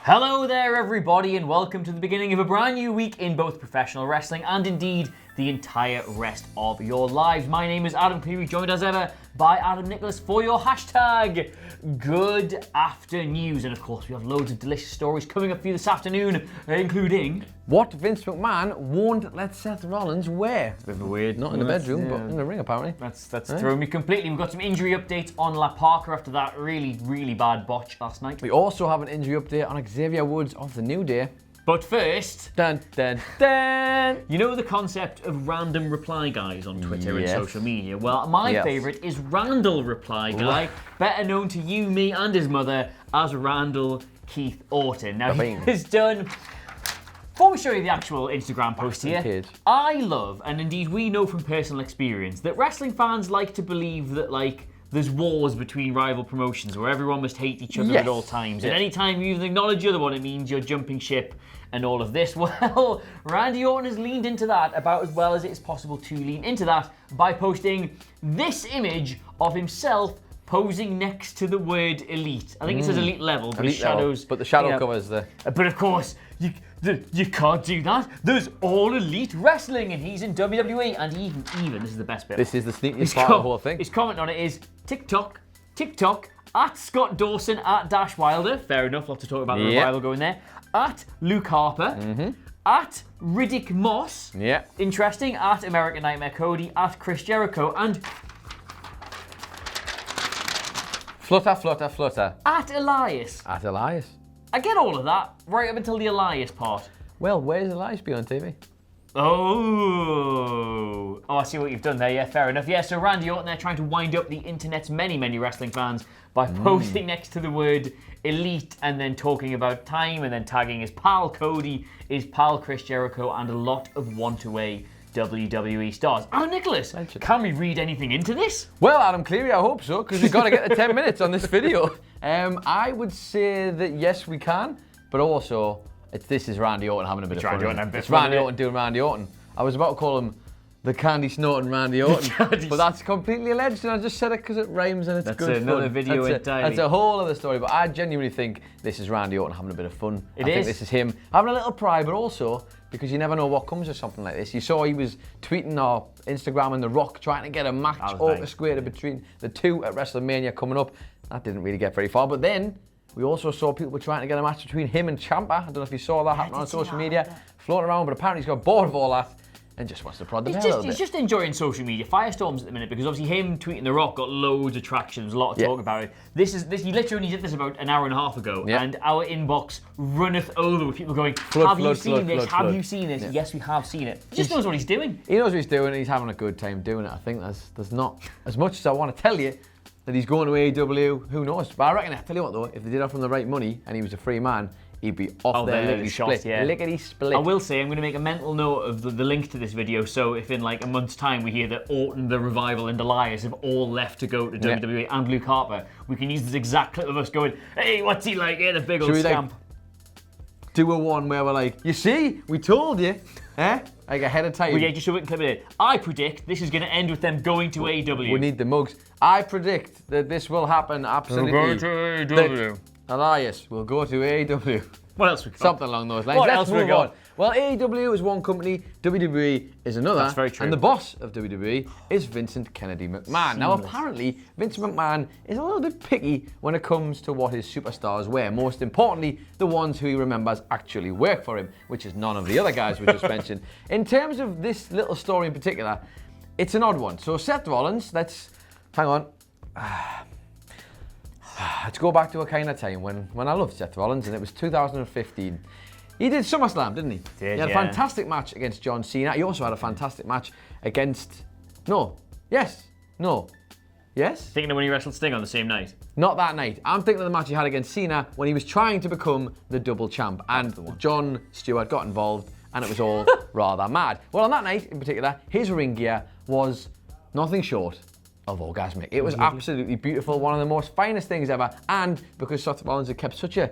Hello there, everybody, and welcome to the beginning of a brand new week in both professional wrestling and indeed the entire rest of your lives. My name is Adam Clery, joined as ever by Adam Nicholas for your hashtag Good Afternoons. And of course, we have loads of delicious stories coming up for you this afternoon, including what Vince McMahon won't let Seth Rollins wear. It's a bit of a weird. Not in the bedroom, but in the ring, apparently. That's thrown me completely. We've got some injury updates on La Parker after that really bad botch last night. We also have an injury update on Xavier Woods of the New Day. But first, dun, dun, dun. You know the concept of random reply guys on Twitter and social media? Well, my favourite is Randall Reply Guy, better known to you, me, and his mother as Randall Keith Orton. Now, he has done... Before we show you the actual Instagram post here, I love, and indeed we know from personal experience, that wrestling fans like to believe that, like, there's wars between rival promotions where everyone must hate each other at all times. And any time you even acknowledge the other one, it means you're jumping ship and all of this. Well, Randy Orton has leaned into that about as well as it is possible to lean into that by posting this image of himself posing next to the word elite. I think it says elite level, but elite shadows. Level, but the shadow covers the... But of course, you can't do that. There's all elite wrestling, and he's in WWE, and even this is the best bit. This is the sneakiest part of the whole thing. His comment on it is TikTok, at Scott Dawson, at Dash Wilder. Fair enough, lots to talk about the revival going there. At Luke Harper. At Riddick Moss. Interesting. At American Nightmare Cody. At Chris Jericho. And Flutter. At Elias. At Elias. I get all of that, right up until the Elias part. Well, where's Elias be on TV? Oh, I see what you've done there. Yeah, fair enough. Yeah, so Randy Orton there trying to wind up the internet's many wrestling fans by posting next to the word elite and then talking about time and then tagging his pal Cody, his pal Chris Jericho, and a lot of want-away WWE stars. Oh, Nicholas, can we read anything into this? Well, Adam Cleary, I hope so, because we've got to get the 10 minutes on this video. I would say that yes, we can, but also this is Randy Orton having a bit of fun. It's Randy Orton doing Randy Orton. I was about to call him the candy snorting Randy Orton, but that's completely alleged, and I just said it because it rhymes and it's good fun. That's another video entirely. That's a whole other story, but I genuinely think this is Randy Orton having a bit of fun. I think this is him having a little pride, but also because you never know what comes of something like this. You saw he was tweeting or Instagramming The Rock, trying to get a match orchestrated between the two at WrestleMania coming up. That didn't really get very far, but then we also saw people were trying to get a match between him and Ciampa. I don't know if you saw that happening on social media, floating around, but apparently he's got bored of all that and just wants to prod the hell out of it. He's just enjoying social media firestorms at the minute, because obviously him tweeting The Rock got loads of traction. There's a lot of talk about it. He literally only did this about an hour and a half ago, and our inbox runneth over with people going, have you seen this? Have you seen this? Yes, we have seen it. He just knows what he's doing. He knows what he's doing, and he's having a good time doing it. I think there's not as much as I want to tell you that he's going to AEW. Who knows? But I reckon, I tell you what though, if they did offer him the right money and he was a free man, he'd be off there lickety split. I will say, I'm going to make a mental note of the link to this video, so if in like a month's time we hear that Orton, the Revival, and Elias have all left to go to WWE and Luke Harper, we can use this exact clip of us going, hey, what's he like? Yeah, the big old scamp. Do a one where we're like, you see, we told you, like ahead of time. Well, yeah, just so we can clip it in. I predict this is going to end with them going to AEW. We need the mugs. I predict that this will happen absolutely. We'll go to AEW. Elias will go to AEW. What else we got? Something along those lines. Let's move on. Well, AEW is one company, WWE is another. That's very true. And the boss of WWE is Vincent Kennedy McMahon. Now, apparently, Vince McMahon is a little bit picky when it comes to what his superstars wear. Most importantly, the ones who he remembers actually work for him, which is none of the other guys we just mentioned. In terms of this little story in particular, it's an odd one. So Seth Rollins, hang on. Let's go back to a kind of time when I loved Seth Rollins, and it was 2015. He did SummerSlam, didn't he? He had a fantastic match against John Cena. He also had a fantastic match against... Yes? Thinking of when he wrestled Sting on the same night? Not that night. I'm thinking of the match he had against Cena when he was trying to become the double champ. And John Stewart got involved, and it was all rather mad. Well, on that night in particular, his ring gear was nothing short of orgasmic. It was absolutely beautiful, one of the most finest things ever, and because Seth Rollins had kept such a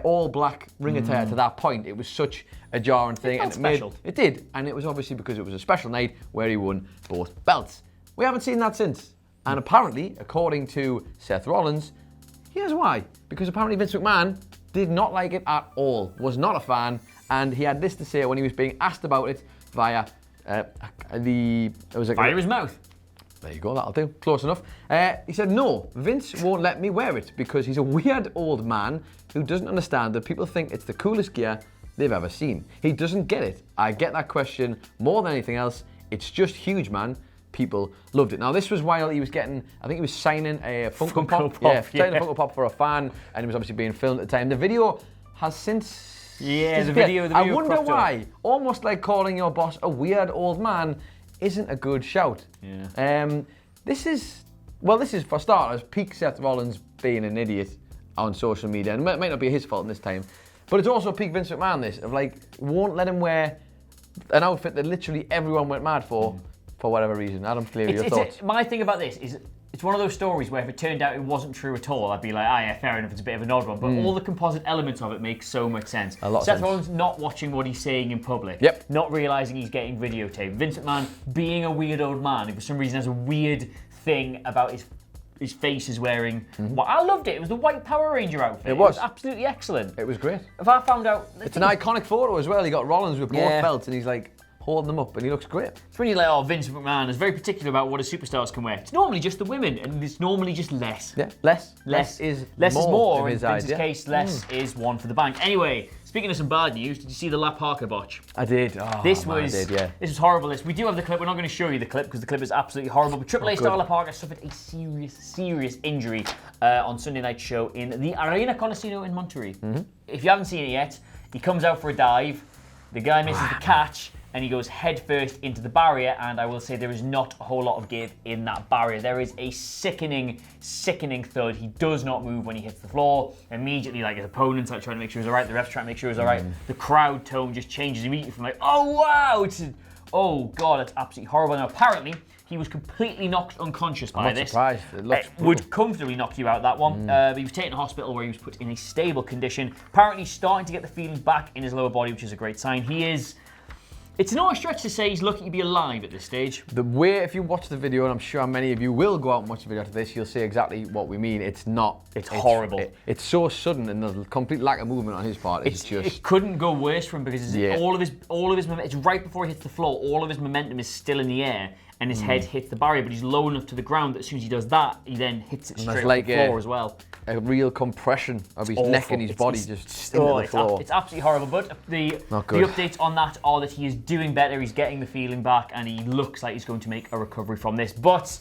all-black ring attire to that point, it was such a jarring thing. It did, and it was obviously because it was a special night where he won both belts. We haven't seen that since, and apparently, according to Seth Rollins, here's why. Because apparently Vince McMahon did not like it at all, was not a fan, and he had this to say when he was being asked about it via via his mouth. There you go, that'll do. Close enough. He said, no, Vince won't let me wear it because he's a weird old man who doesn't understand that people think it's the coolest gear they've ever seen. He doesn't get it. I get that question more than anything else. It's just huge, man. People loved it. Now, this was while he was getting, I think he was signing a Funko Pop. Signing a Funko Pop for a fan, and it was obviously being filmed at the time. The video has since... Yeah, the video I wonder why. Almost like calling your boss a weird old man isn't a good shout. Yeah. This is, for starters, peak Seth Rollins being an idiot on social media, and it might not be his fault in this time, but it's also peak Vince McMahon, this, of like, won't let him wear an outfit that literally everyone went mad for whatever reason. Adam, Clery, your thoughts? My thing about this is, it's one of those stories where if it turned out it wasn't true at all, I'd be like, yeah, fair enough, it's a bit of an odd one. But all the composite elements of it make so much sense. Seth Rollins not watching what he's saying in public. Yep. Not realising he's getting videotaped. Vince McMahon being a weird old man who for some reason has a weird thing about his face is wearing. Well, I loved it. It was the white Power Ranger outfit. It was absolutely excellent. It was great. If I found out... It's an iconic photo as well. He got Rollins with both belts and he's like... holding them up, and he looks great. It's when you're like, oh, Vince McMahon is very particular about what his superstars can wear. It's normally just the women, and it's normally just less. Yeah, less is more. In Vince's case, less is one for the bank. Anyway, speaking of some bad news, did you see the La Parka botch? I did. Oh, this was horrible. We do have the clip. We're not going to show you the clip because the clip is absolutely horrible. But Triple A star La Parka suffered a serious injury on Sunday night's show in the Arena Coliseum in Monterrey. If you haven't seen it yet, he comes out for a dive. The guy misses the catch. And he goes headfirst into the barrier, and I will say there is not a whole lot of give in that barrier. There is a sickening thud. He does not move when he hits the floor. Immediately, like his opponents are trying to make sure he's all right, the refs trying to make sure he's all right. The crowd tone just changes immediately from like, oh wow, oh god, that's absolutely horrible. Now apparently, he was completely knocked unconscious by this. I'm not surprised. It would comfortably knock you out, that one. But he was taken to hospital where he was put in a stable condition. Apparently starting to get the feelings back in his lower body, which is a great sign. It's not a stretch to say he's lucky to be alive at this stage. The way, if you watch the video, and I'm sure many of you will go out and watch the video after this, you'll see exactly what we mean. It's horrible. It's so sudden, and there's a complete lack of movement on his part. It couldn't go worse for him because all of his momentum, it's right before he hits the floor, all of his momentum is still in the air, and his head hits the barrier, but he's low enough to the ground that as soon as he does that, he then hits it straight off the floor as well. A real compression of his neck and his body just into the floor. It's absolutely horrible, but the updates on that are that he is doing better, he's getting the feeling back, and he looks like he's going to make a recovery from this. But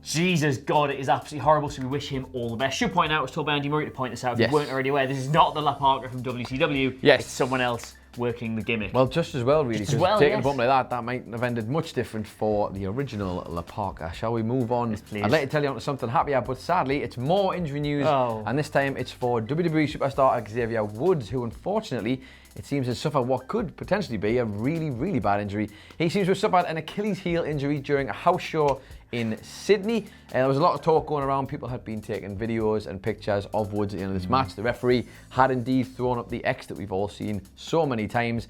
Jesus God, it is absolutely horrible, so we wish him all the best. Should point out, I was told by Andy Murray to point this out if you weren't already aware, this is not the La Parka from WCW, it's someone else working the gimmick. Well, just as well, really, because taking a bump like that might have ended much different for the original La Parka. Shall we move on? Yes, please. I'd like to tell you on to something happier, but sadly, it's more injury news, and this time it's for WWE superstar Xavier Woods, who unfortunately, it seems has suffered what could potentially be a really bad injury. He seems to have suffered an Achilles heel injury during a house show in Sydney. There was a lot of talk going around. People had been taking videos and pictures of Woods at the end of this match. The referee had indeed thrown up the X that we've all seen so many times.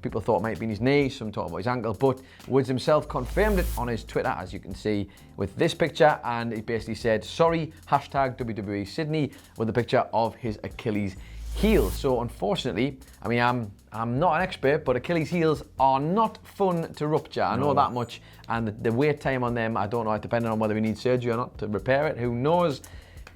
People thought it might be in his knee, some talk about his ankle, but Woods himself confirmed it on his Twitter, as you can see with this picture, and he basically said, sorry, hashtag WWE Sydney, with a picture of his Achilles heel. So unfortunately, I mean, I'm not an expert, but Achilles heels are not fun to rupture. I know that much. And the wait time on them, I don't know, depending on whether we need surgery or not to repair it. Who knows?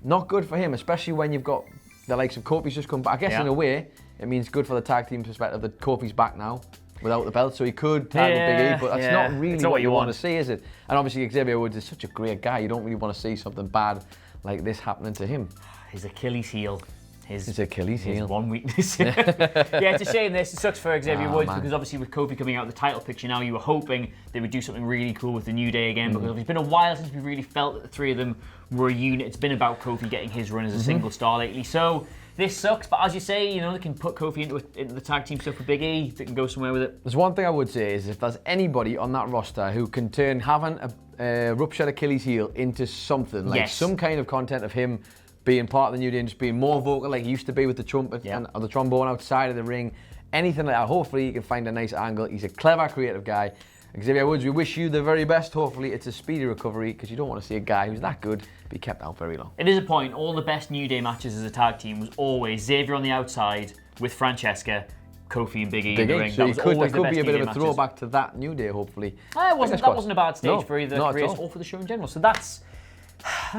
Not good for him, especially when you've got the likes of Kofi's just come back. I guess in a way, it means good for the tag team perspective that Kofi's back now without the belt, so he could tag with Big E, but that's not really what you want to see, is it? And obviously Xavier Woods is such a great guy. You don't really want to see something bad like this happening to him. His Achilles heel. His Achilles heel. His one weakness. Yeah, it's a shame this. It sucks for Xavier Woods because obviously with Kofi coming out of the title picture now, you were hoping they would do something really cool with the New Day again because it's been a while since we really felt that the three of them were a unit. It's been about Kofi getting his run as a single star lately. So this sucks, but as you say, you know, they can put Kofi into the tag team stuff with Big E. They can go somewhere with it. There's one thing I would say is if there's anybody on that roster who can turn having a ruptured Achilles heel into something, like some kind of content of him being part of the New Day and just being more vocal like he used to be with the trumpet and the trombone outside of the ring, anything like that. Hopefully he can find a nice angle. He's a clever, creative guy. Xavier Woods, we wish you the very best. Hopefully it's a speedy recovery because you don't want to see a guy who's that good be kept out very long. It is a point. All the best New Day matches as a tag team was always Xavier on the outside with Francesca, Kofi and Big E in the ring. So that could be a bit of a throwback to that New Day, hopefully. That wasn't a bad stage for either careers or for the show in general. So that's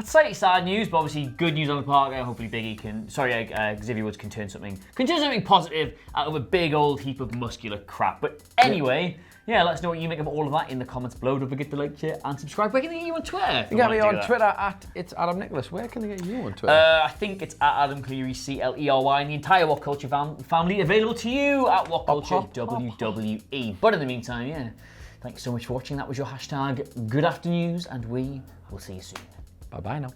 slightly sad news, but obviously good news on the part. Hopefully Xavier Woods can turn something positive out of a big old heap of muscular crap. But anyway, let us know what you make of all of that in the comments below. Don't forget to like, share, and subscribe. Where can they get you on Twitter? You get me on Twitter at It's Adam Nicholas. Where can they get you on Twitter? I think it's at Adam Clery, Clery, and the entire WhatCulture family available to you at WhatCulture WWE. But in the meantime, thanks so much for watching. That was your hashtag Good Afternoons, and we will see you soon. Bye-bye now.